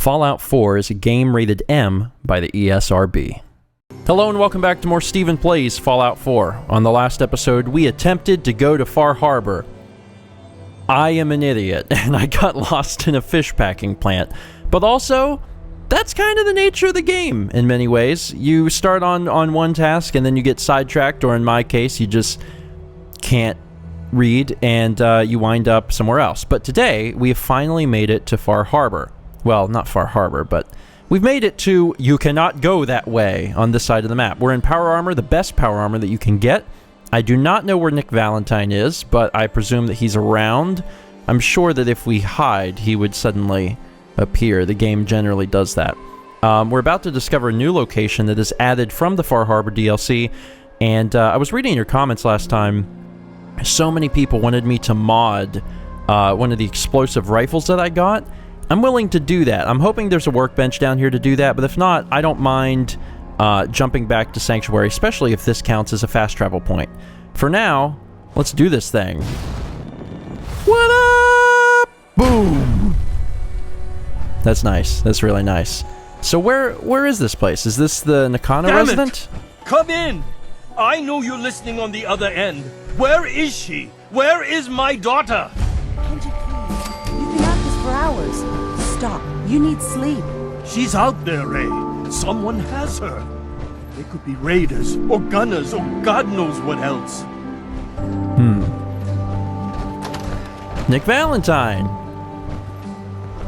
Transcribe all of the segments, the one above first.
Fallout 4 is a game rated M by the ESRB. Hello and welcome back to more Stephen Plays Fallout 4. On the last episode, we attempted to go to Far Harbor. I am an idiot, and I got lost in a fish packing plant. But also, that's kind of the nature of the game in many ways. You start on one task, and then you get sidetracked, or in my case, you just can't read, and you wind up somewhere else. But today, we have finally made it to Far Harbor. Well, not Far Harbor, but we've made it to You Cannot Go That Way on this side of the map. We're in power armor, the best power armor that you can get. I do not know where Nick Valentine is, but I presume that he's around. I'm sure that if we hide, he would suddenly appear. The game generally does that. We're about to discover a new location that is added from the Far Harbor DLC, and I was reading your comments last time. So many people wanted me to mod one of the explosive rifles that I got. I'm willing to do that. I'm hoping there's a workbench down here to do that, but if not, I don't mind jumping back to Sanctuary, especially if this counts as a fast travel point. For now, let's do this thing. What up? Boom! That's nice. That's really nice. So where is this place? Is this the NAKANO resident? Come in! I know you're listening on the other end. Where is she? Where is my daughter? Kenji, please. You've been at this for hours. Stop. You need sleep. She's out there, Ray. Someone has her. They could be raiders, or gunners, or God knows what else. Nick Valentine.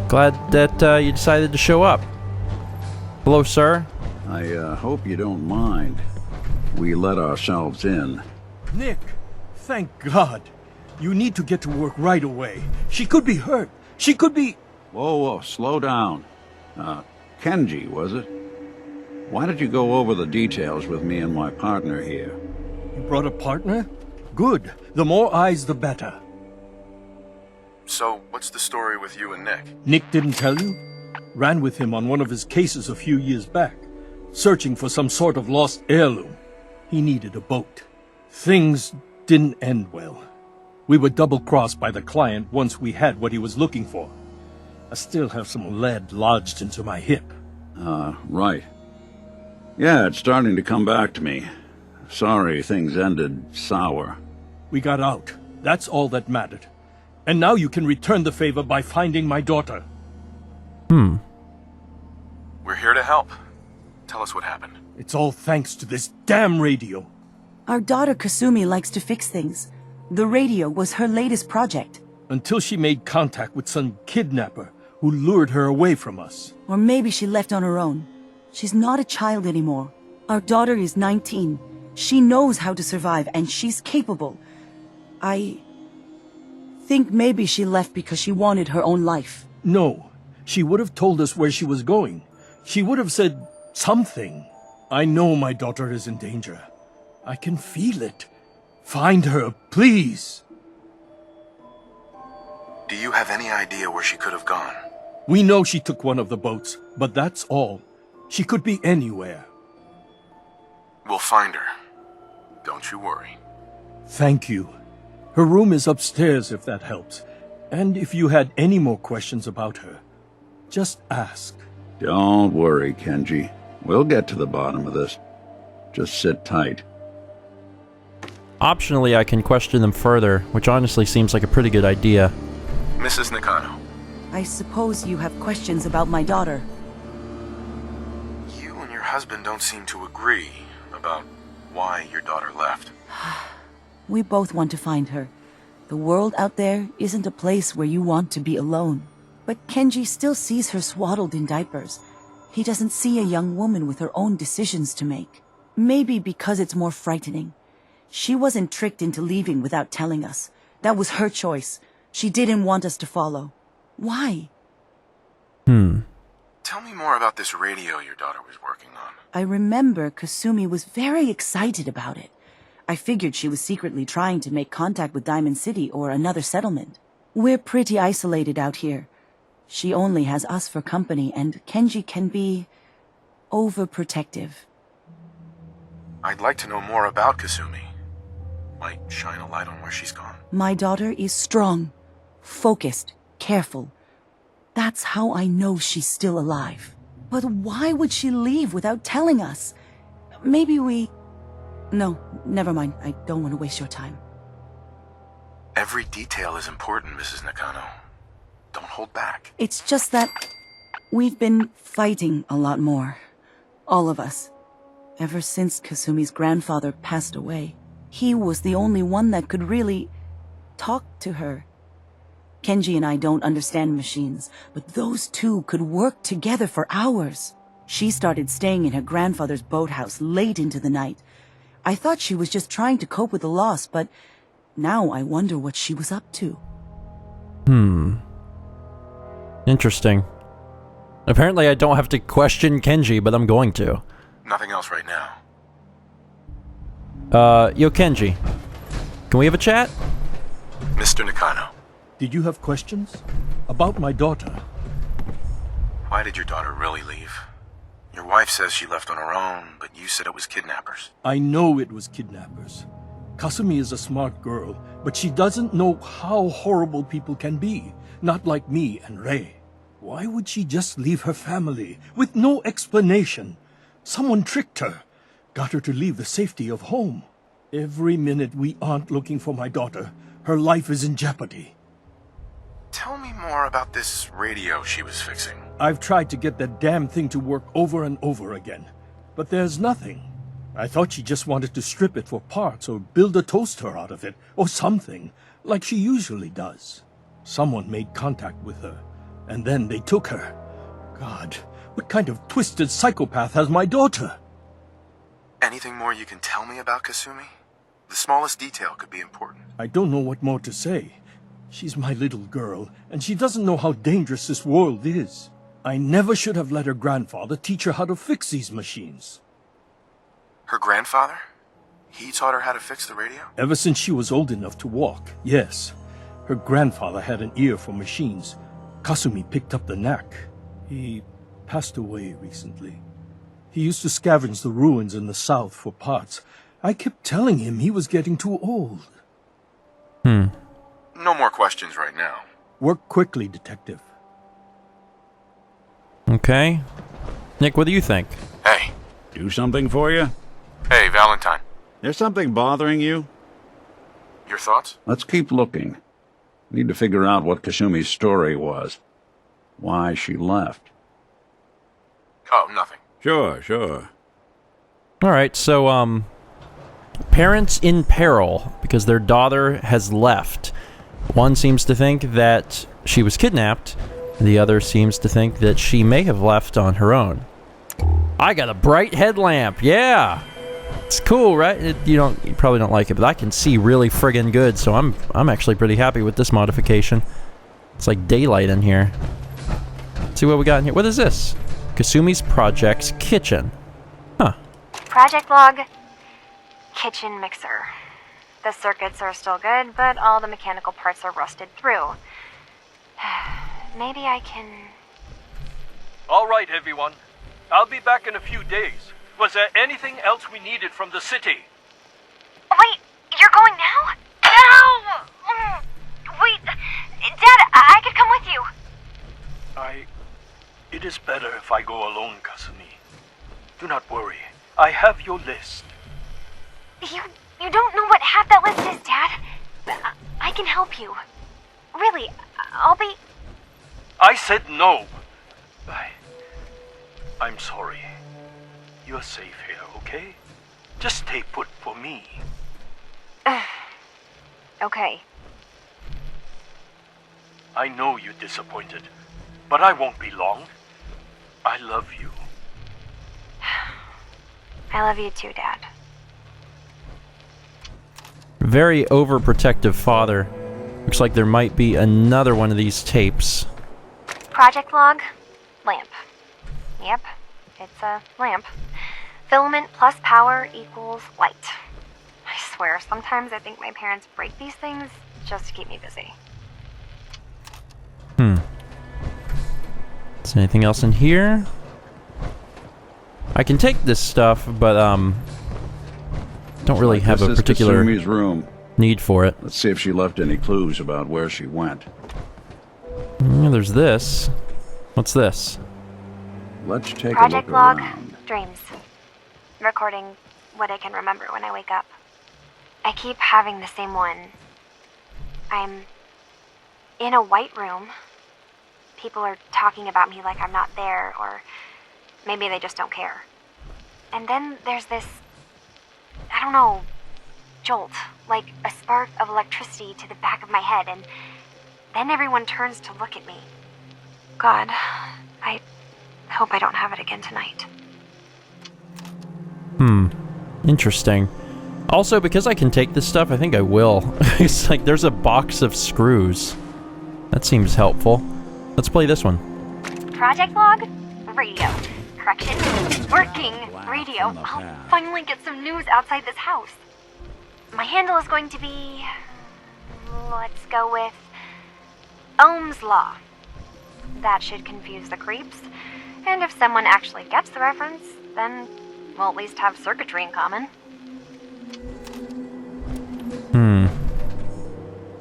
Glad that you decided to show up. Hello, sir. I hope you don't mind. We let ourselves in. Nick, thank God. You need to get to work right away. She could be hurt. She could be... Whoa, slow down. Kenji, was it? Why did you go over the details with me and my partner here? You brought a partner? Good. The more eyes, the better. So, what's the story with you and Nick? Nick didn't tell you? Ran with him on one of his cases a few years back, searching for some sort of lost heirloom. He needed a boat. Things didn't end well. We were double-crossed by the client once we had what he was looking for. I still have some lead lodged into my hip. Right. Yeah, it's starting to come back to me. Sorry things ended sour. We got out. That's all that mattered. And now you can return the favor by finding my daughter. We're here to help. Tell us what happened. It's all thanks to this damn radio. Our daughter Kasumi likes to fix things. The radio was her latest project. Until she made contact with some kidnapper who lured her away from us. Or maybe she left on her own. She's not a child anymore. Our daughter is 19. She knows how to survive, and she's capable. I think maybe she left because she wanted her own life. No. She would have told us where she was going. She would have said something. I know my daughter is in danger. I can feel it. Find her, please. Do you have any idea where she could have gone? We know she took one of the boats, but that's all. She could be anywhere. We'll find her. Don't you worry. Thank you. Her room is upstairs if that helps. And if you had any more questions about her, just ask. Don't worry, Kenji. We'll get to the bottom of this. Just sit tight. Optionally, I can question them further, which honestly seems like a pretty good idea. Mrs. Nakano. I suppose you have questions about my daughter. You and your husband don't seem to agree about why your daughter left. We both want to find her. The world out there isn't a place where you want to be alone. But Kenji still sees her swaddled in diapers. He doesn't see a young woman with her own decisions to make. Maybe because it's more frightening. She wasn't tricked into leaving without telling us. That was her choice. She didn't want us to follow. Why? Tell me more about this radio your daughter was working on. I remember Kasumi was very excited about it. I figured she was secretly trying to make contact with Diamond City or another settlement. We're pretty isolated out here. She only has us for company, and Kenji can be overprotective. I'd like to know more about Kasumi. Might shine a light on where she's gone. My daughter is strong, focused, careful. That's how I know she's still alive. But why would she leave without telling us? Maybe we... No, never mind. I don't want to waste your time. Every detail is important, Mrs. Nakano. Don't hold back. It's just that we've been fighting a lot more. All of us. Ever since Kasumi's grandfather passed away. He was the only one that could really talk to her. Kenji and I don't understand machines, but those two could work together for hours. She started staying in her grandfather's boathouse late into the night. I thought she was just trying to cope with the loss, but now I wonder what she was up to. Interesting. Apparently I don't have to question Kenji, but I'm going to. Nothing else right now. Yo Kenji. Can we have a chat? Mr. Nakano, Did you have questions? About my daughter? why did your daughter really leave? Your wife says she left on her own, but you said it was kidnappers. I know it was kidnappers. Kasumi is a smart girl, but she doesn't know how horrible people can be. Not like me and Rei. Why would she just leave her family with no explanation? Someone tricked her. Got her to leave the safety of home. Every minute we aren't looking for my daughter, her life is in jeopardy. Tell me more about this radio she was fixing. I've tried to get that damn thing to work over and over again, but there's nothing. I thought she just wanted to strip it for parts or build a toaster out of it, or something, like she usually does. Someone made contact with her, and then they took her. God, what kind of twisted psychopath has my daughter? Anything more you can tell me about Kasumi? The smallest detail could be important. I don't know what more to say. She's my little girl, and she doesn't know how dangerous this world is. I never should have let her grandfather teach her how to fix these machines. Her grandfather? He taught her how to fix the radio? Ever since she was old enough to walk, yes. Her grandfather had an ear for machines. Kasumi picked up the knack. He passed away recently. He used to scavenge the ruins in the south for parts. I kept telling him he was getting too old. No more questions right now. Work quickly, detective. Okay. Nick, what do you think? Hey. Do something for you? Hey, Valentine. There's something bothering you? Your thoughts? Let's keep looking. Need to figure out what Kasumi's story was. Why she left. Oh, nothing. Sure. Alright, so, parents in peril because their daughter has left. One seems to think that she was kidnapped, the other seems to think that she may have left on her own. I got a bright headlamp, yeah! It's cool, right? You probably don't like it, but I can see really friggin' good, so I'm actually pretty happy with this modification. It's like daylight in here. Let's see what we got in here. What is this? Kasumi's Project's Kitchen. Huh. Project log. Kitchen mixer. The circuits are still good, but all the mechanical parts are rusted through. Maybe I can... All right, everyone. I'll be back in a few days. Was there anything else we needed from the city? Wait, you're going now? No! Wait, Dad, I could come with you. It is better if I go alone, Kasumi. Do not worry. I have your list. You don't know what half that list is, Dad. I can help you. Really, I'll be... I said no. I'm sorry. You're safe here, okay? Just stay put for me. Okay. I know you're disappointed, but I won't be long. I love you. I love you too, Dad. Very overprotective father. Looks like there might be another one of these tapes. Project log. Lamp. Yep, it's a lamp. Filament plus power equals light. I swear, sometimes I think my parents break these things just to keep me busy. Is there anything else in here? I can take this stuff, but don't really have a particular Kasumi's room. need for it. Let's see if she left any clues about where she went. There's this. What's this? Let's take Project a look log, around. dreams. Recording what I can remember when I wake up. I keep having the same one. I'm in a white room. People are talking about me like I'm not there, or maybe they just don't care. And then there's this, I don't know, jolt, like a spark of electricity to the back of my head, and then everyone turns to look at me. God, I hope I don't have it again tonight. Interesting. Also, because I can take this stuff, I think I will. It's like there's a box of screws. That seems helpful. Let's play this one. Project log, radio. Correction, working radio. I'll finally get some news outside this house. My handle is going to be, let's go with Ohm's Law. That should confuse the creeps. And if someone actually gets the reference, then we'll at least have circuitry in common.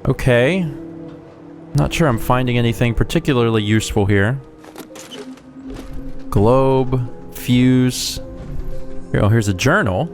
Okay. Not sure I'm finding anything particularly useful here. Globe, fuse. Oh, here's a journal.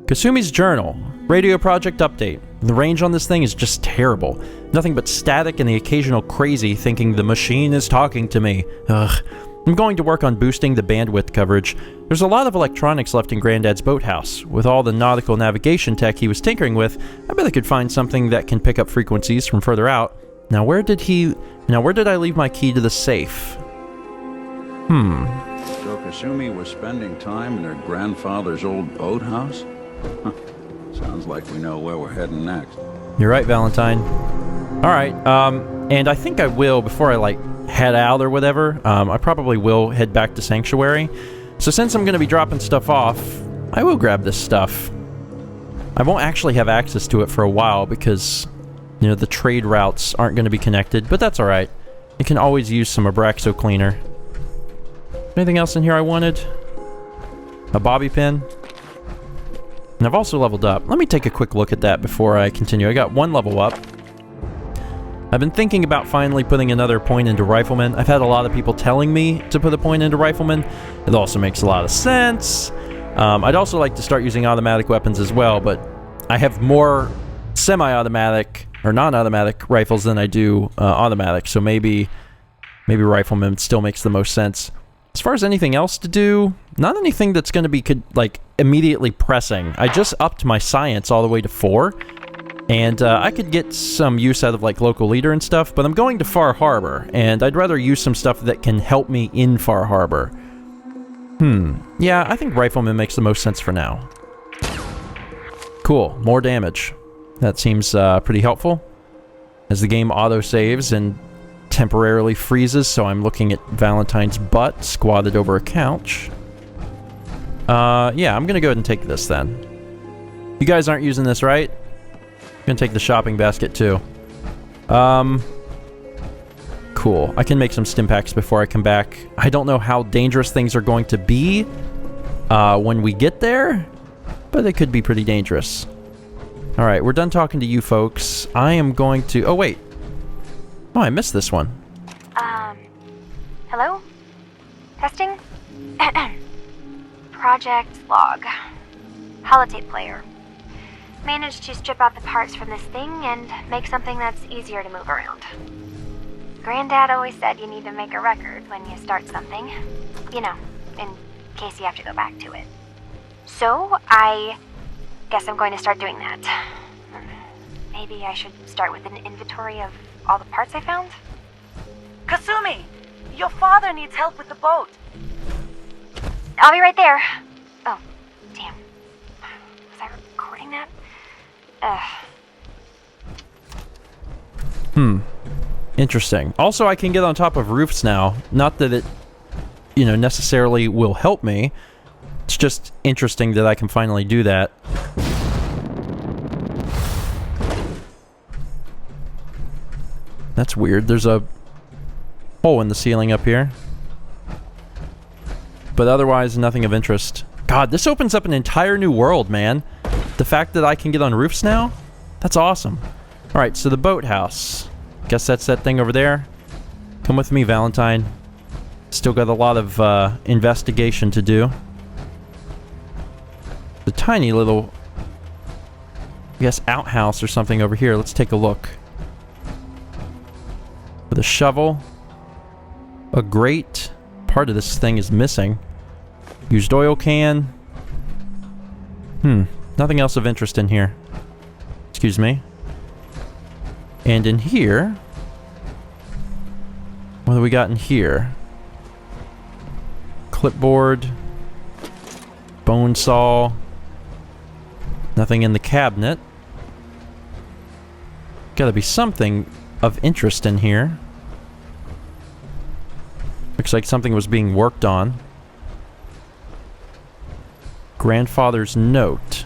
Kasumi's journal. Radio project update. The range on this thing is just terrible. Nothing but static and the occasional crazy thinking the machine is talking to me. Ugh. I'm going to work on boosting the bandwidth coverage. There's a lot of electronics left in Granddad's boathouse. With all the nautical navigation tech he was tinkering with, I bet I could find something that can pick up frequencies from further out. Now where did I leave my key to the safe? So Kasumi was spending time in her grandfather's old boathouse? Huh. Sounds like we know where we're heading next. You're right, Valentine. Alright, and I think I will, before I, head out or whatever, I probably will head back to Sanctuary. So since I'm going to be dropping stuff off, I will grab this stuff. I won't actually have access to it for a while because, the trade routes aren't going to be connected, but that's alright. You can always use some Abraxo cleaner. Anything else in here I wanted? A bobby pin? And I've also leveled up. Let me take a quick look at that before I continue. I got one level up. I've been thinking about finally putting another point into Rifleman. I've had a lot of people telling me to put a point into Rifleman. It also makes a lot of sense. I'd also like to start using automatic weapons as well, but I have more semi-automatic or non-automatic rifles than I do automatic, so maybe Rifleman still makes the most sense. As far as anything else to do, not anything that's going to be immediately pressing. I just upped my science all the way to 4. And I could get some use out of local leader and stuff, but I'm going to Far Harbor, and I'd rather use some stuff that can help me in Far Harbor. Yeah, I think Rifleman makes the most sense for now. Cool, more damage. That seems pretty helpful. As the game auto-saves and temporarily freezes, so I'm looking at Valentine's butt squatted over a couch. Yeah, I'm gonna go ahead and take this then. You guys aren't using this, right? Gonna take the shopping basket too. Cool. I can make some stim packs before I come back. I don't know how dangerous things are going to be when we get there, but they could be pretty dangerous. Alright, we're done talking to you folks. I am going to... Oh, wait. Oh, I missed this one. Hello? Testing? Project log. Holotape player. Managed to strip out the parts from this thing and make something that's easier to move around. Granddad always said you need to make a record when you start something. In case you have to go back to it. So, I guess I'm going to start doing that. Maybe I should start with an inventory of all the parts I found? Kasumi! Your father needs help with the boat! I'll be right there. Oh, damn. Was I recording that? Interesting. Also, I can get on top of roofs now. Not that it, necessarily will help me. It's just interesting that I can finally do that. That's weird. There's a hole in the ceiling up here. But otherwise, nothing of interest. God, this opens up an entire new world, man. The fact that I can get on roofs now? That's awesome. Alright, so the boathouse. Guess that's that thing over there. Come with me, Valentine. Still got a lot of investigation to do. The tiny little, I guess, outhouse or something over here. Let's take a look. With a shovel. A grate. Part of this thing is missing. Used oil can. Nothing else of interest in here. Excuse me. And in here... what do we got in here? Clipboard. Bone saw. Nothing in the cabinet. Gotta be something of interest in here. Looks like something was being worked on. Grandfather's note.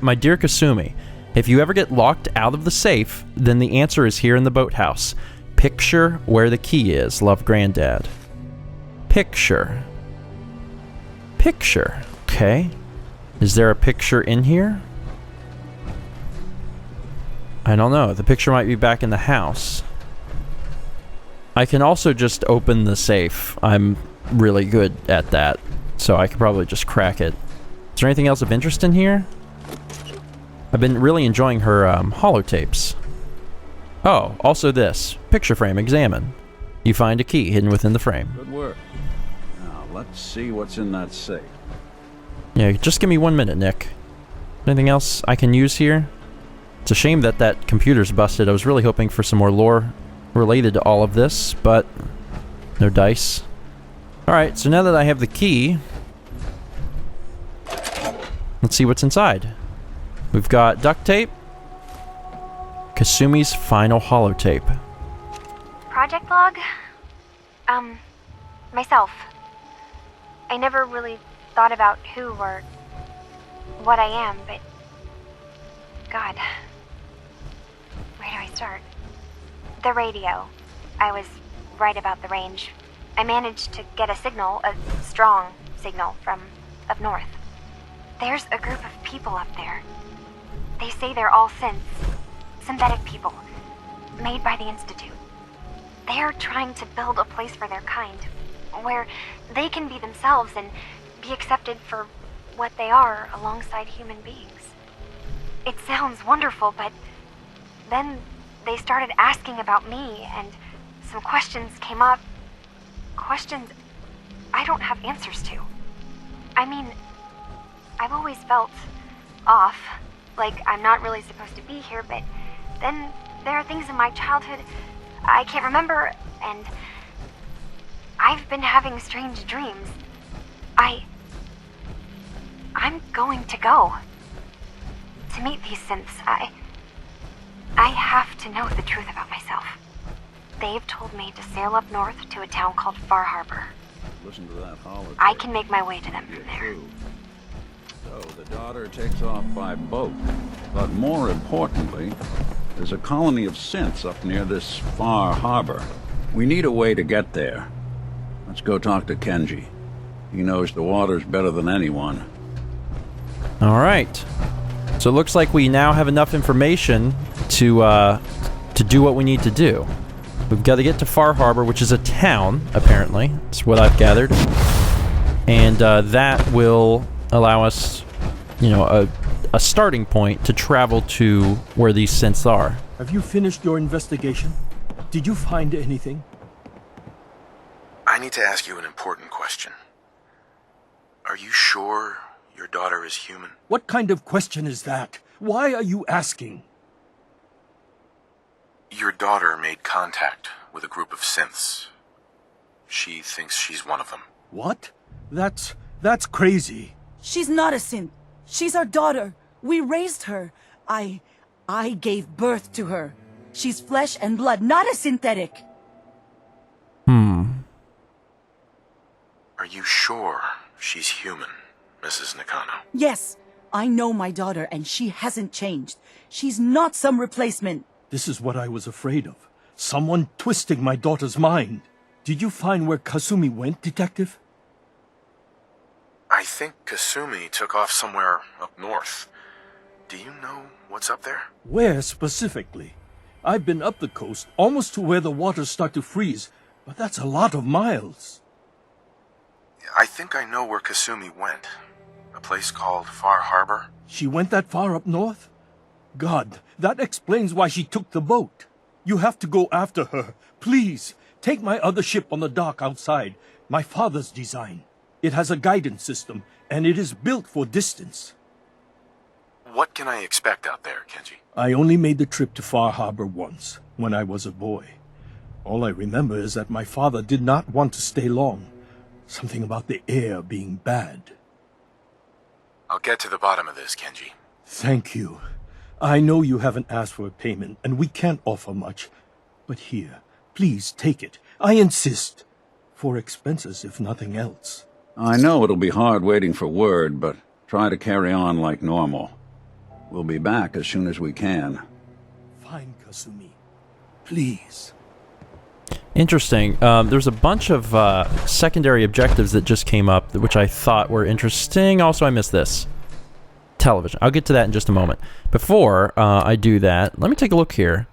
My dear Kasumi, if you ever get locked out of the safe, then the answer is here in the boathouse. Picture where the key is. Love, Granddad. Picture. Picture. Okay. Is there a picture in here? I don't know. The picture might be back in the house. I can also just open the safe. I'm really good at that. So I could probably just crack it. Is there anything else of interest in here? I've been really enjoying her holotapes. Oh, also this. Picture frame, examine. You find a key hidden within the frame. Good work. Now, let's see what's in that safe. Yeah, just give me 1 minute, Nick. Anything else I can use here? It's a shame that that computer's busted. I was really hoping for some more lore related to all of this, but no dice. Alright, so now that I have the key, let's see what's inside. We've got duct tape. Kasumi's final holotape. Project log? Myself. I never really thought about who or what I am, but... God. Where do I start? The radio. I was right about the range. I managed to get a signal, a strong signal, from up north. There's a group of people up there. They say they're all synths. Synthetic people. Made by the Institute. They are trying to build a place for their kind, where they can be themselves and be accepted for what they are alongside human beings. It sounds wonderful, but then they started asking about me, and some questions came up. Questions I don't have answers to. I mean, I've always felt off, like I'm not really supposed to be here, but then there are things in my childhood I can't remember, and I've been having strange dreams. I'm going to go. To meet these synths, I have to know the truth about myself. They've told me to sail up north to a town called Far Harbor. Listen to that holotape. I can make my way to them from there. So the daughter takes off by boat. But more importantly, there's a colony of synths up near this Far Harbor. We need a way to get there. Let's go talk to Kenji. He knows the waters better than anyone. Alright. So it looks like we now have enough information to do what we need to do. We've got to get to Far Harbor, which is a town, apparently. That's what I've gathered. And that will allow us, you know, a starting point to travel to where these synths are. Have you finished your investigation? Did you find anything? I need to ask you an important question. Are you sure your daughter is human? What kind of question is that? Why are you asking? Your daughter made contact with a group of synths. She thinks she's one of them. What? That's crazy. She's not a synth. She's our daughter. We raised her. I gave birth to her. She's flesh and blood, not a synthetic. Are you sure she's human, Mrs. Nakano? Yes, I know my daughter, and she hasn't changed. She's not some replacement. This is what I was afraid of. Someone twisting my daughter's mind. Did you find where Kasumi went, Detective? I think Kasumi took off somewhere up north. Do you know what's up there? Where specifically? I've been up the coast, almost to where the waters start to freeze, but that's a lot of miles. I think I know where Kasumi went. A place called Far Harbor. She went that far up north? God, that explains why she took the boat. You have to go after her. Please, take my other ship on the dock outside. My father's design. It has a guidance system, and it is built for distance. What can I expect out there, Kenji? I only made the trip to Far Harbor once, when I was a boy. All I remember is that my father did not want to stay long. Something about the air being bad. I'll get to the bottom of this, Kenji. Thank you. I know you haven't asked for a payment, and we can't offer much. But here, please take it. I insist. For expenses, if nothing else. I know it'll be hard waiting for word, but try to carry on like normal. We'll be back as soon as we can. Fine, Kasumi. Please. Interesting. There's a bunch of secondary objectives that just came up, which I thought were interesting. Also, I missed this. Television. I'll get to that in just a moment. Before I do that, let me take a look here.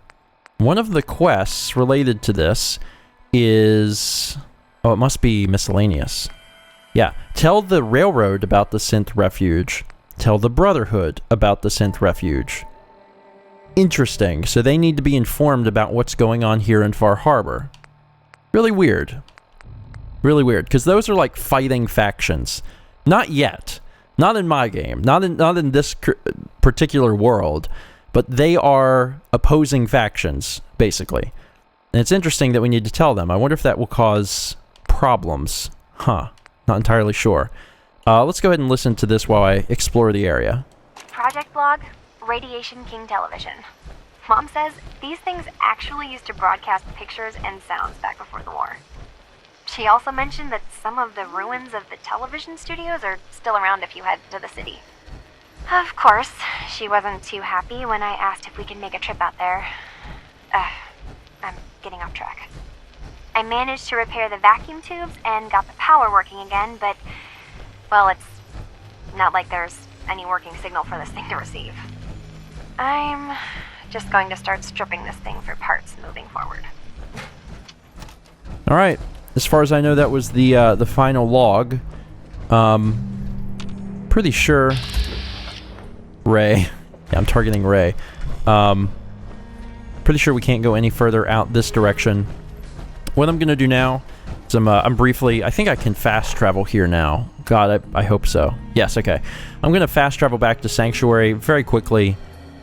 One of the quests related to this is... Oh, it must be miscellaneous. Yeah. Tell the Railroad about the Synth Refuge. Tell the Brotherhood about the Synth Refuge. Interesting. So they need to be informed about what's going on here in Far Harbor. Really weird. Really weird. Because those are like fighting factions. Not yet. Not in my game. Not in this particular world. But they are opposing factions, basically. And it's interesting that we need to tell them. I wonder if that will cause problems. Huh. Not entirely sure. Let's go ahead and listen to this while I explore the area. Project Log, Radiation King Television. Mom says these things actually used to broadcast pictures and sounds back before the war. She also mentioned that some of the ruins of the television studios are still around if you head to the city. Of course, she wasn't too happy when I asked if we could make a trip out there. I'm getting off track. I managed to repair the vacuum tubes and got the power working again, but, well, it's not like there's any working signal for this thing to receive. I'm just going to start stripping this thing for parts moving forward. Alright. As far as I know, that was the final log. Pretty sure... Ray. Yeah, I'm targeting Ray. Pretty sure we can't go any further out this direction. What I'm going to do now is I'm briefly... I think I can fast travel here now. God, I hope so. Yes, okay. I'm going to fast travel back to Sanctuary very quickly,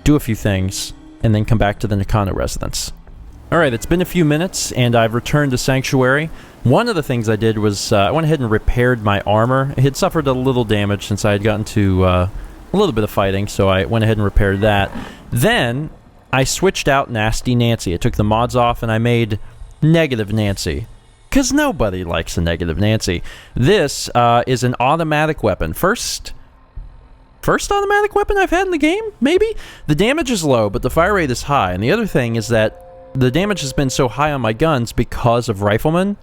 do a few things, and then come back to the Nakano residence. Alright, it's been a few minutes, and I've returned to Sanctuary. One of the things I did was I went ahead and repaired my armor. It had suffered a little damage since I had gotten to a little bit of fighting, so I went ahead and repaired that. Then, I switched out Nasty Nancy. I took the mods off, and I made Negative Nancy. Because nobody likes a Negative Nancy. This is an automatic weapon. First automatic weapon I've had in the game, maybe? The damage is low, but the fire rate is high. And the other thing is that the damage has been so high on my guns because of Rifleman.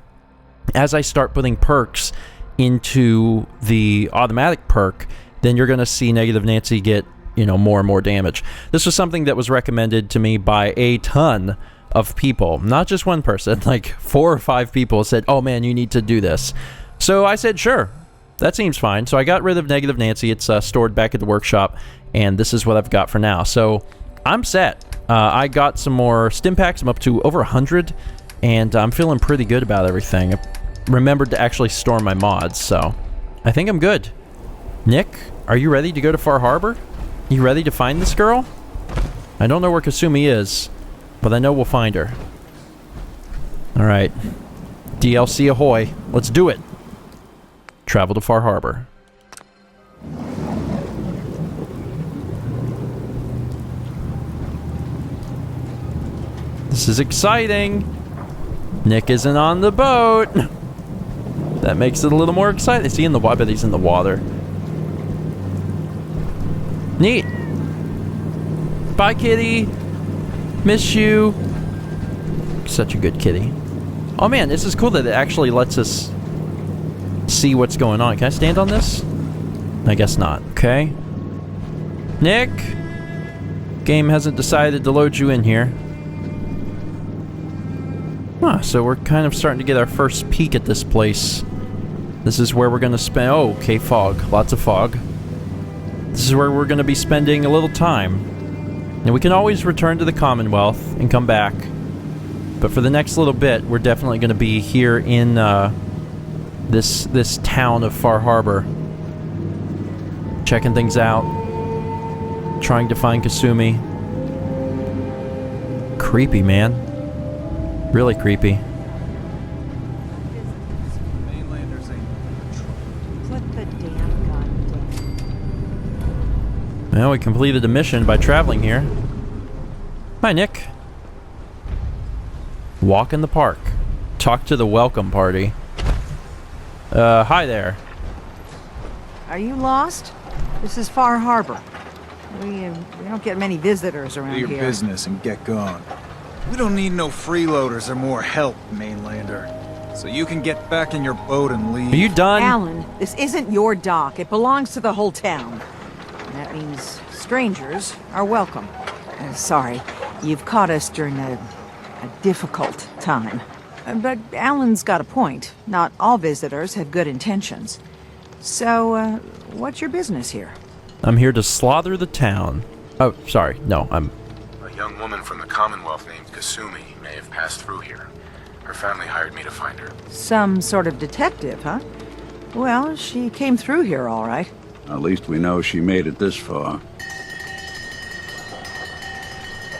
As I start putting perks into the automatic perk, then you're going to see Negative Nancy get, you know, more and more damage. This was something that was recommended to me by a ton of people. Not just one person, like 4 or 5 people said, oh man, you need to do this. So I said, sure, that seems fine. So I got rid of Negative Nancy. It's stored back at the workshop, and this is what I've got for now. So I'm set. I got some more stim packs. I'm up to over 100, and I'm feeling pretty good about everything. I remembered to actually store my mods, so I think I'm good. Nick, are you ready to go to Far Harbor? You ready to find this girl? I don't know where Kasumi is, but I know we'll find her. Alright. DLC ahoy. Let's do it. Travel to Far Harbor. This is exciting. Nick isn't on the boat. That makes it a little more exciting. Is he in the water? I bet he's in the water. Neat. Bye, kitty. Miss you. Such a good kitty. Oh man, this is cool that it actually lets us see what's going on. Can I stand on this? I guess not. Okay. Nick. Game hasn't decided to load you in here. So we're kind of starting to get our first peek at this place. This is where we're going to spend... Oh, okay, fog. Lots of fog. This is where we're going to be spending a little time. And we can always return to the Commonwealth and come back. But for the next little bit, we're definitely going to be here in this town of Far Harbor. Checking things out. Trying to find Kasumi. Creepy, man. Really creepy. Mainlanders ain't Put the damn gun down. Well, we completed a mission by traveling here. Hi, Nick. Walk in the park. Talk to the welcome party. Hi there. Are you lost? This is Far Harbor. We don't get many visitors around Do your here. business and get gone. We don't need no freeloaders or more help, mainlander. So you can get back in your boat and leave. Are you done? Alan, this isn't your dock. It belongs to the whole town. That means strangers are welcome. Sorry, you've caught us during a difficult time. But Alan's got a point. Not all visitors have good intentions. So, what's your business here? I'm here to slaughter the town. Oh, sorry. No, I'm... A young woman from the Commonwealth named Kasumi may have passed through here. Her family hired me to find her. Some sort of detective, huh? Well, she came through here all right. At least we know she made it this far.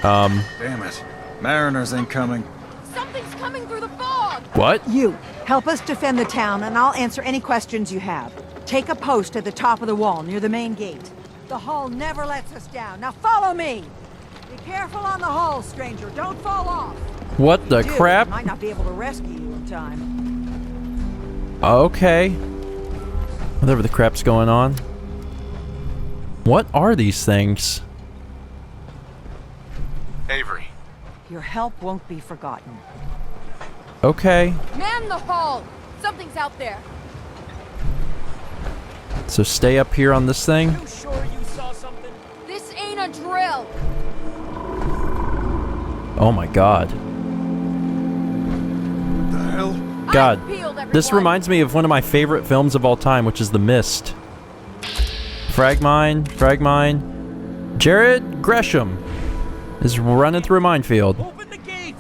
Damn it. Mariners ain't coming. Something's coming through the fog! What? You, help us defend the town, and I'll answer any questions you have. Take a post at the top of the wall, near the main gate. The hull never lets us down. Now follow me! Be careful on the hull, stranger. Don't fall off. What the crap? We might not be able to rescue you in time. Okay. Whatever the crap's going on. What are these things? Avery. Your help won't be forgotten. Okay. Man the hull! Something's out there. So stay up here on this thing? You sure you saw something? This ain't a drill! Oh my god. The hell? God. Eyes peeled, This everyone. reminds me of one of my favorite films of all time, which is The Mist. Fragmine. Jared Gresham is running through a minefield. Open the gate!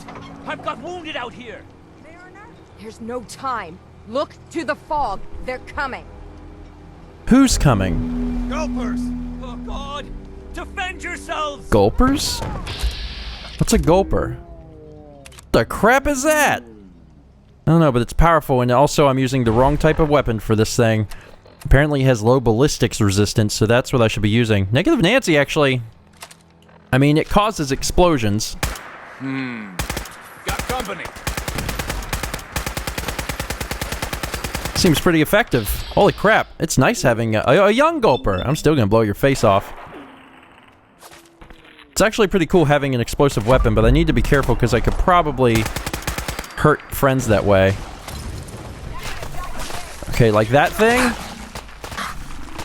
I've got wounded out here! Mariner? There's no time. Look to the fog. They're coming. Who's coming? Gulpers! Oh god! Defend yourselves! Gulpers? What's a gulper? What the crap is that? I don't know, but it's powerful, and also I'm using the wrong type of weapon for this thing. Apparently it has low ballistics resistance, so that's what I should be using. Negative Nancy, actually. I mean, it causes explosions. Got company. Seems pretty effective. Holy crap, it's nice having a young gulper. I'm still gonna blow your face off. It's actually pretty cool having an explosive weapon, but I need to be careful because I could probably hurt friends that way. Okay, like that thing?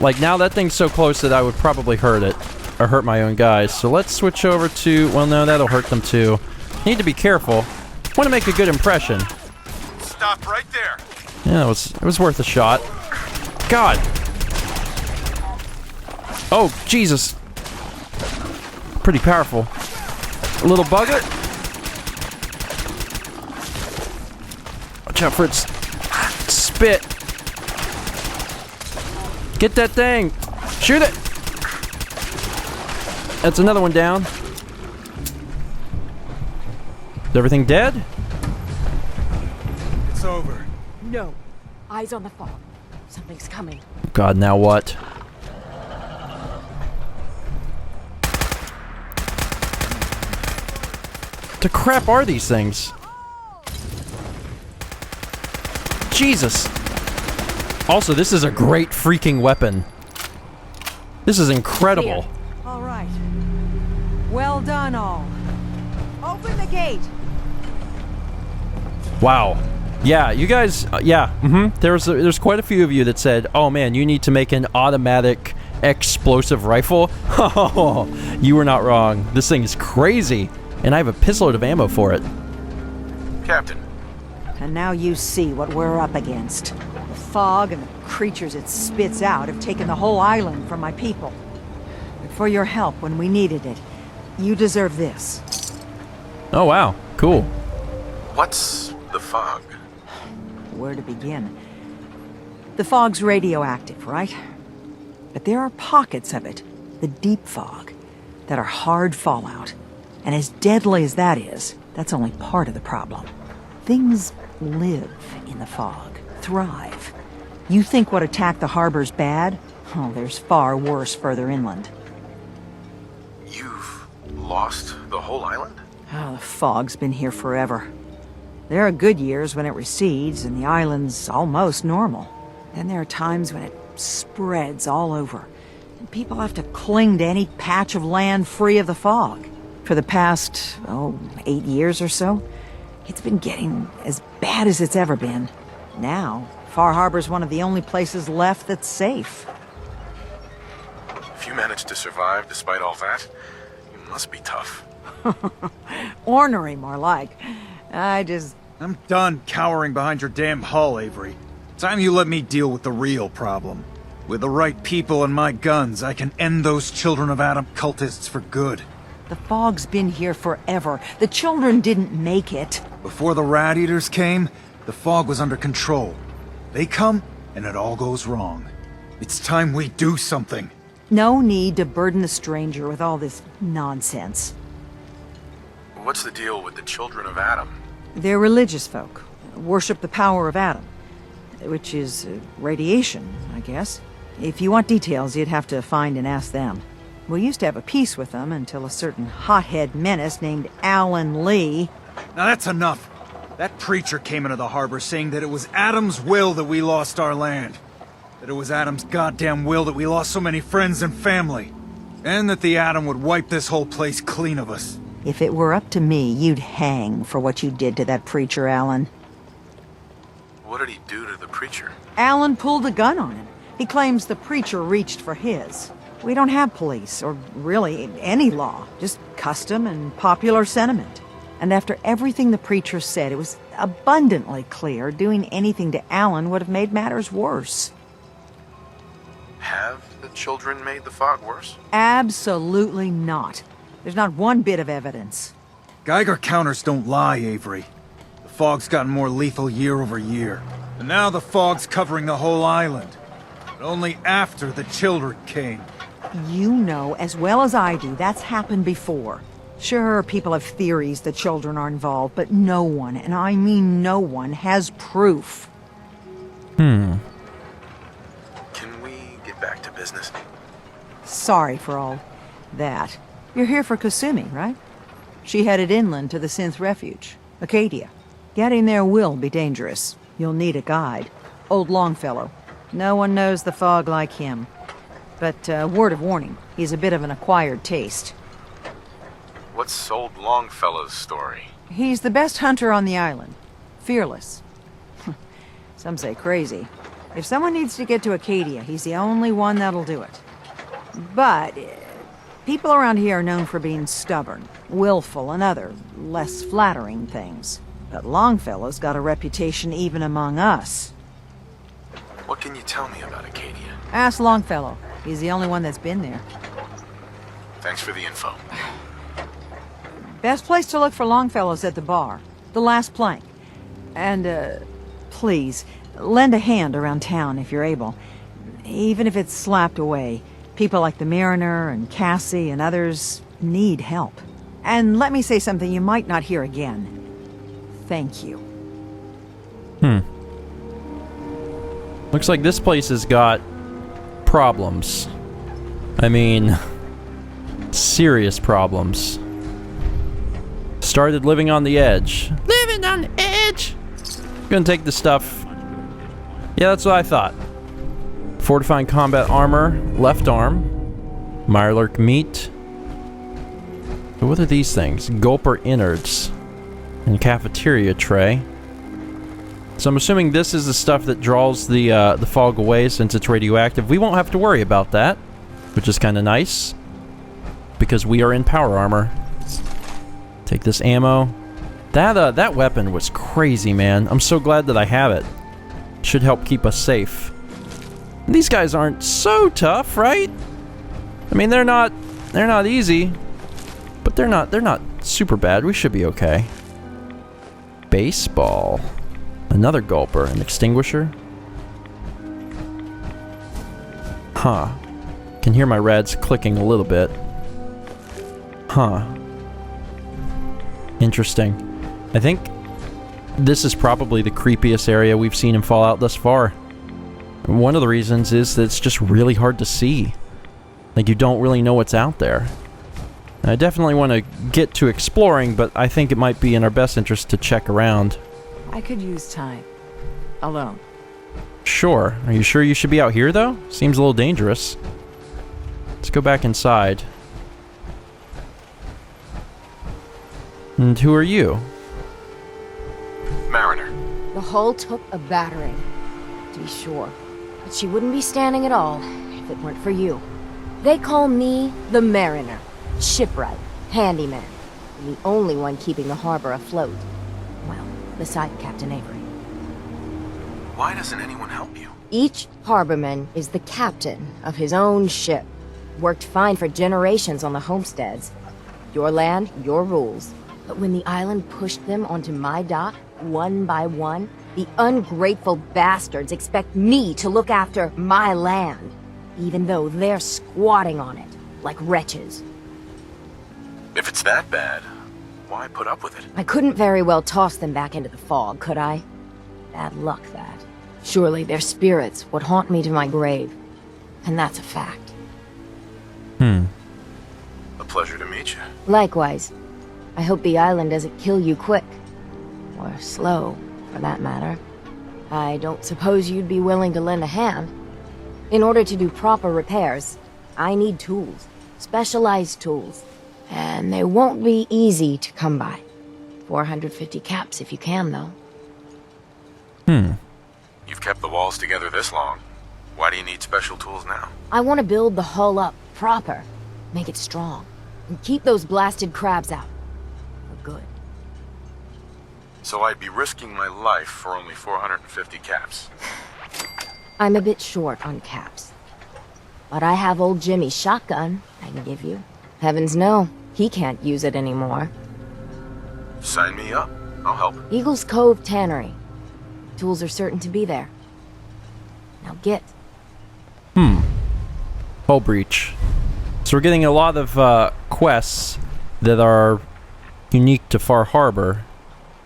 Like now that thing's so close that I would probably hurt it. Or hurt my own guys. So let's switch over to... Well, no, that'll hurt them too. Need to be careful. Want to make a good impression. Stop right there. Yeah, it was worth a shot. God! Oh, Jesus! Pretty powerful. A little bugger. Watch out for its spit. Get that thing! Shoot it! That's another one down. Is everything dead? It's over. No. Eyes on the fog. Something's coming. God, now what? The crap are these things? Jesus. Also, this is a great freaking weapon. This is incredible. All right. Well done, all. Open the gate. Wow. Yeah, you guys, there's quite a few of you that said, oh man, you need to make an automatic explosive rifle. Oh, you were not wrong. This thing is crazy. And I have a pistol load of ammo for it. Captain, And now you see what we're up against. The fog and the creatures it spits out have taken the whole island from my people. But for your help when we needed it, you deserve this. Oh, wow. Cool. What's the fog? Where to begin? The fog's radioactive, right? But there are pockets of it, the deep fog, that are hard fallout. And as deadly as that is, that's only part of the problem. Things live in the fog, thrive. You think what attacked the harbor's bad? Oh, there's far worse further inland. You've lost the whole island? Oh, the fog's been here forever. There are good years when it recedes and the island's almost normal. Then there are times when it spreads all over, and people have to cling to any patch of land free of the fog. For the past, 8 years or so, it's been getting as bad as it's ever been. Now, Far Harbor's one of the only places left that's safe. If you managed to survive despite all that, you must be tough. Ornery, more like. I'm done cowering behind your damn hull, Avery. Time you let me deal with the real problem. With the right people and my guns, I can end those Children of Adam cultists for good. The fog's been here forever. The children didn't make it. Before the Rat Eaters came, the fog was under control. They come, and it all goes wrong. It's time we do something. No need to burden the stranger with all this nonsense. What's the deal with the Children of Adam? They're religious folk. Worship the power of Adam. Which is radiation, I guess. If you want details, you'd have to find and ask them. We used to have a peace with them until a certain hothead menace named Alan Lee... Now that's enough. That preacher came into the harbor saying that it was Adam's will that we lost our land. That it was Adam's goddamn will that we lost so many friends and family. And that the Adam would wipe this whole place clean of us. If it were up to me, you'd hang for what you did to that preacher, Alan. What did he do to the preacher? Alan pulled a gun on him. He claims the preacher reached for his. We don't have police, or really any law, just custom and popular sentiment. And after everything the preacher said, it was abundantly clear doing anything to Alan would have made matters worse. Have the children made the fog worse? Absolutely not. There's not one bit of evidence. Geiger counters don't lie, Avery. The fog's gotten more lethal year over year. And now the fog's covering the whole island. But only after the children came. You know as well as I do that's happened before. Sure, people have theories the children are involved, but no one, and I mean no one, has proof. Can we get back to business? Sorry for all that. You're here for Kasumi, right? She headed inland to the Synth Refuge, Acadia. Getting there will be dangerous. You'll need a guide. Old Longfellow. No one knows the fog like him. But, word of warning, he's a bit of an acquired taste. What's old Longfellow's story? He's the best hunter on the island. Fearless. Some say crazy. If someone needs to get to Acadia, he's the only one that'll do it. But people around here are known for being stubborn, willful, and other, less flattering things. But Longfellow's got a reputation even among us. What can you tell me about Acadia? Ask Longfellow. He's the only one that's been there. Thanks for the info. Best place to look for Longfellow's at the bar. The last plank. And, please, lend a hand around town if you're able. Even if it's slapped away. People like the Mariner and Cassie and others need help. And let me say something you might not hear again. Thank you. Looks like this place has got problems. I mean, serious problems. Started living on the edge. Living on the edge! Gonna take the stuff. Yeah, that's what I thought. Fortifying combat armor, left arm. Mirelurk meat. But what are these things? Gulper innards. And cafeteria tray. So I'm assuming this is the stuff that draws the fog away since it's radioactive. We won't have to worry about that, which is kind of nice. Because we are in power armor. Take this ammo. That weapon was crazy, man. I'm so glad that I have it. Should help keep us safe. These guys aren't so tough, right? I mean, they're not easy, but they're not super bad. We should be okay. Baseball. Another gulper, an extinguisher. Huh. Can hear my reds clicking a little bit. Huh. Interesting. I think this is probably the creepiest area we've seen in Fallout thus far. One of the reasons is that it's just really hard to see. Like, you don't really know what's out there. I definitely want to get to exploring, but I think it might be in our best interest to check around. I could use time. Alone. Sure. Are you sure you should be out here, though? Seems a little dangerous. Let's go back inside. And who are you? Mariner. The hull took a battering, to be sure. But she wouldn't be standing at all if it weren't for you. They call me the Mariner. Shipwright, handyman, and the only one keeping the harbor afloat. Well, beside Captain Avery. Why doesn't anyone help you? Each harborman is the captain of his own ship. Worked fine for generations on the homesteads. Your land, your rules. But when the island pushed them onto my dock, one by one, the ungrateful bastards expect me to look after my land, even though they're squatting on it, like wretches. If it's that bad, why put up with it? I couldn't very well toss them back into the fog, could I? Bad luck, that. Surely their spirits would haunt me to my grave. And that's a fact. A pleasure to meet you. Likewise. I hope the island doesn't kill you quick. Or slow, for that matter. I don't suppose you'd be willing to lend a hand. In order to do proper repairs, I need tools. Specialized tools. And they won't be easy to come by. 450 caps if you can, though. You've kept the walls together this long. Why do you need special tools now? I want to build the hull up proper. Make it strong. And keep those blasted crabs out. For good. So I'd be risking my life for only 450 caps. I'm a bit short on caps. But I have old Jimmy's shotgun I can give you. Heavens no, he can't use it anymore. Sign me up. I'll help. Eagle's Cove Tannery. Tools are certain to be there. Now get. Hull breach. So we're getting a lot of quests that are unique to Far Harbor.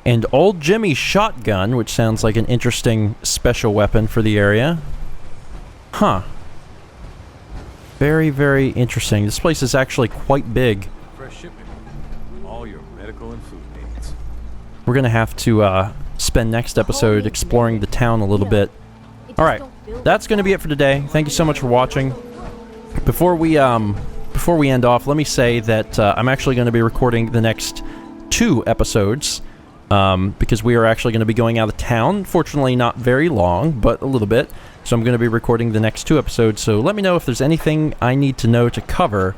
And old Jimmy's shotgun, which sounds like an interesting special weapon for the area. Huh. Very, very interesting. This place is actually quite big. Fresh shipment. All your medical and food needs. We're gonna have to spend next episode exploring the town a little bit. Alright, that's gonna be it for today. Thank you so much for watching. Before we end off, let me say that I'm actually going to be recording the next 2 episodes because we are actually going to be going out of town. Fortunately, not very long, but a little bit. So I'm going to be recording the next 2 episodes. So let me know if there's anything I need to know to cover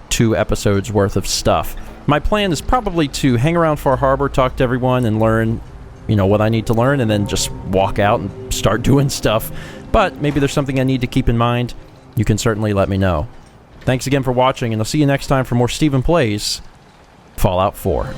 2 episodes worth of stuff. My plan is probably to hang around Far Harbor, talk to everyone, and learn, you know, what I need to learn, and then just walk out and start doing stuff. But maybe there's something I need to keep in mind. You can certainly let me know. Thanks again for watching, and I'll see you next time for more Stephen Plays Fallout 4.